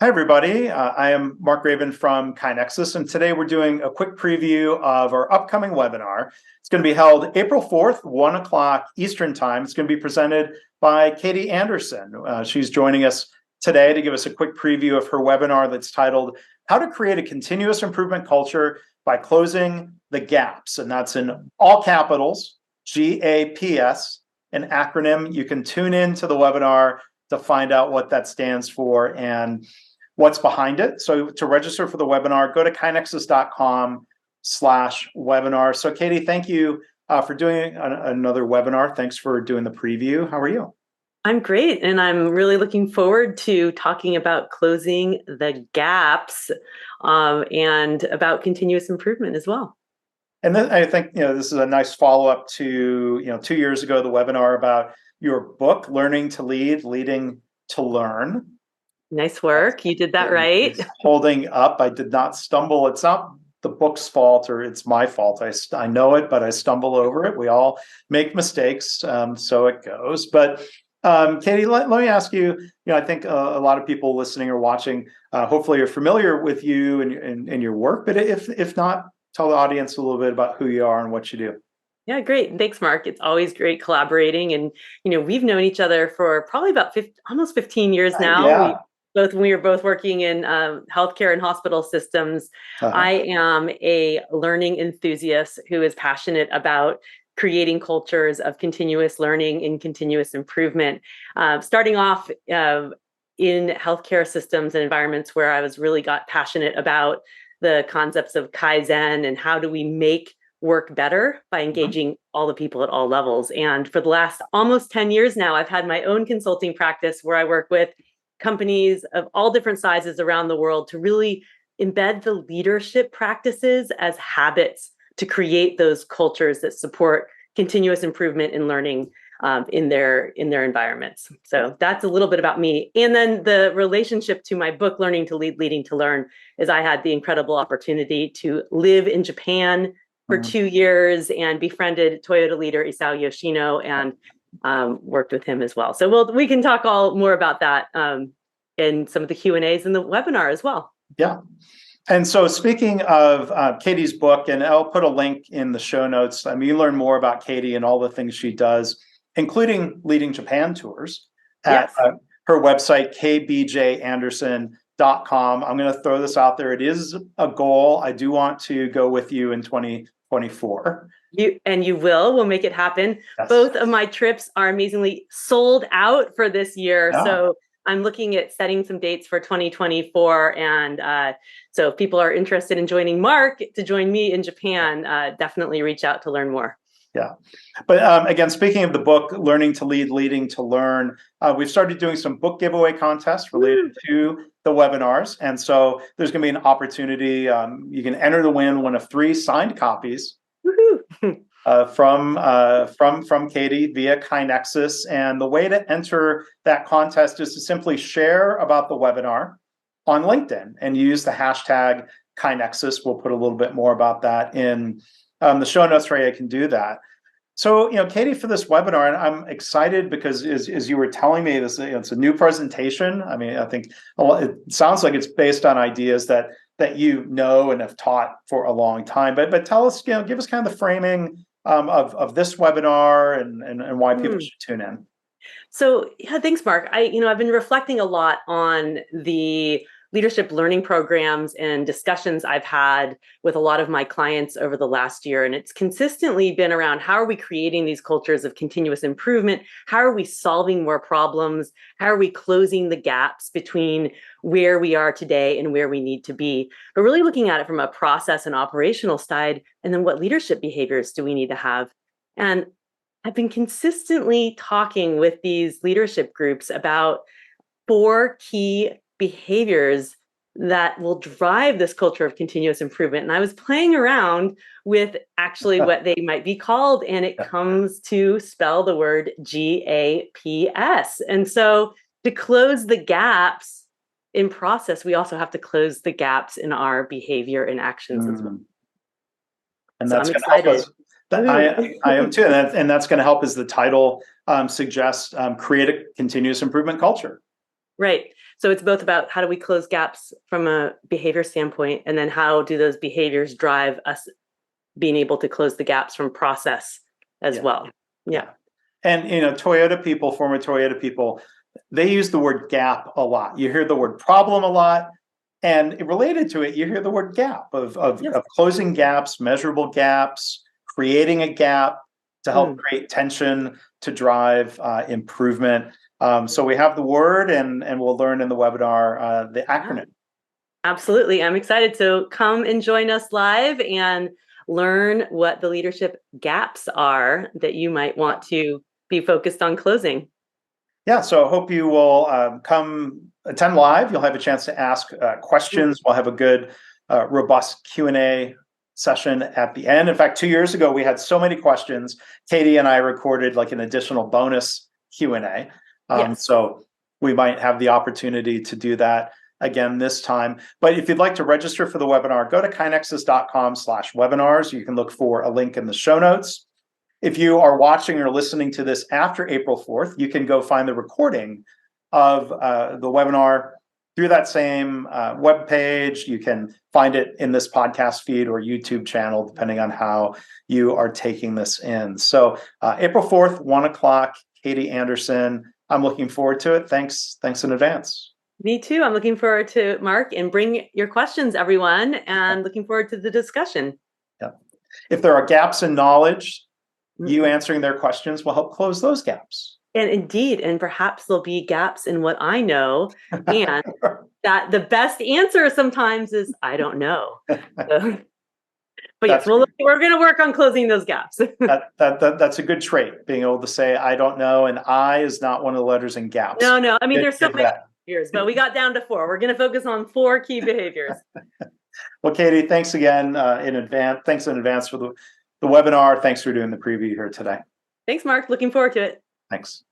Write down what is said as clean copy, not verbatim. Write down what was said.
Hi, everybody. I am Mark Raven from KaiNexus, and today we're doing a quick preview of our upcoming webinar. It's going to be held April 4th, 1 o'clock Eastern Time. It's going to be presented by Katie Anderson. She's joining us today to give us a quick preview of her webinar that's titled, How to Create a Continuous Improvement Culture by Closing the Gaps. And that's in all capitals, G.A.P.S, an acronym. You can tune in to the webinar to find out what that stands for and what's behind it. So to register for the webinar, go to kainexus.com/webinar. So Katie, thank you for doing another webinar. Thanks for doing the preview. How are you? I'm great, and I'm really looking forward to talking about closing the gaps and about continuous improvement as well. And then I think this is a nice follow-up to 2 years ago, the webinar about your book, Learning to Lead, Leading to Learn. Nice work. You did that right. It's holding up. I did not stumble. It's not the book's fault or it's my fault. I know it, but I stumble over it. We all make mistakes, so it goes. But Katie, let me ask you, I think a lot of people listening or watching hopefully are familiar with you and your work, but if not, tell the audience a little bit about who you are and what you do. Yeah, great. Thanks, Mark. It's always great collaborating. And, we've known each other for probably about almost 15 years now. Yeah. We were both working in healthcare and hospital systems. I am a learning enthusiast who is passionate about creating cultures of continuous learning and continuous improvement. Starting off in healthcare systems and environments where I was really got passionate about the concepts of Kaizen and how do we make work better by engaging all the people at all levels. And for the last almost 10 years now, I've had my own consulting practice where I work with companies of all different sizes around the world to really embed the leadership practices as habits to create those cultures that support continuous improvement in learning in their environments. So that's a little bit about me. And then the relationship to my book, Learning to Lead, Leading to Learn, is I had the incredible opportunity to live in Japan for 2 years and befriended Toyota leader Isao Yoshino and worked with him as well. So we can talk all more about that in some of the Q&As in the webinar as well. Yeah. And so speaking of Katie's book, and I'll put a link in the show notes. I mean, you learn more about Katie and all the things she does, including leading Japan tours at her website, kbjanderson.com. I'm going to throw this out there. It is a goal. I do want to go with you in 2024. You will. We'll make it happen. Yes. Both of my trips are amazingly sold out for this year. Yeah. So I'm looking at setting some dates for 2024. And so if people are interested in joining Mark to join me in Japan, definitely reach out to learn more. Yeah. But again, speaking of the book, Learning to Lead, Leading to Learn, we've started doing some book giveaway contests related to the webinars. And so there's going to be an opportunity. You can enter to win one of 3 signed copies from Katie via KaiNexus. And the way to enter that contest is to simply share about the webinar on LinkedIn and use the hashtag KaiNexus. We'll put a little bit more about that in the show notes where I can do that. So, Katie, for this webinar, and I'm excited because as you were telling me this, it's a new presentation. I mean, I think it sounds like it's based on ideas that you know and have taught for a long time. But tell us, give us kind of the framing of this webinar and why people should tune in. So, yeah, thanks, Mark. I've been reflecting a lot on the leadership learning programs and discussions I've had with a lot of my clients over the last year. And it's consistently been around how are we creating these cultures of continuous improvement? How are we solving more problems? How are we closing the gaps between where we are today and where we need to be? But really looking at it from a process and operational side, and then what leadership behaviors do we need to have? And I've been consistently talking with these leadership groups about 4 key behaviors that will drive this culture of continuous improvement. And I was playing around with actually what they might be called, and it comes to spell the word G.A.P.S. And so to close the gaps in process, we also have to close the gaps in our behavior and actions as well. And so that's going to help us. I am too. And that's going to help, as the title suggests, create a continuous improvement culture. Right. So it's both about how do we close gaps from a behavior standpoint, and then how do those behaviors drive us being able to close the gaps from process as well. Yeah. And, Toyota people, former Toyota people, they use the word gap a lot. You hear the word problem a lot. And related to it, you hear the word gap of closing gaps, measurable gaps, creating a gap to help create tension, to drive improvement. So we have the word, and we'll learn in the webinar the acronym. Absolutely. I'm excited. So come and join us live and learn what the leadership gaps are that you might want to be focused on closing. Yeah, so I hope you will come attend live. You'll have a chance to ask questions. We'll have a good, robust Q&A session at the end. In fact, 2 years ago, we had so many questions. Katie and I recorded like an additional bonus Q&A. So we might have the opportunity to do that again this time. But if you'd like to register for the webinar, go to kinexus.com/webinars. You can look for a link in the show notes. If you are watching or listening to this after April 4th, you can go find the recording of the webinar through that same web page. You can find it in this podcast feed or YouTube channel, depending on how you are taking this in. So April 4th, 1 o'clock, Katie Anderson. I'm looking forward to it. Thanks in advance. Me too. I'm looking forward to Mark, and bring your questions, everyone, and looking forward to the discussion. Yeah. If there are gaps in knowledge, you answering their questions will help close those gaps. And indeed, and perhaps there'll be gaps in what I know, and that the best answer sometimes is I don't know. But yes, we're going to work on closing those gaps. That's a good trait, being able to say I don't know, and I is not one of the letters in GAPS. No. I mean, there's so many behaviors, but we got down to 4. We're going to focus on 4 key behaviors. Well, Katie, thanks again in advance. Thanks in advance for the webinar. Thanks for doing the preview here today. Thanks, Mark. Looking forward to it. Thanks.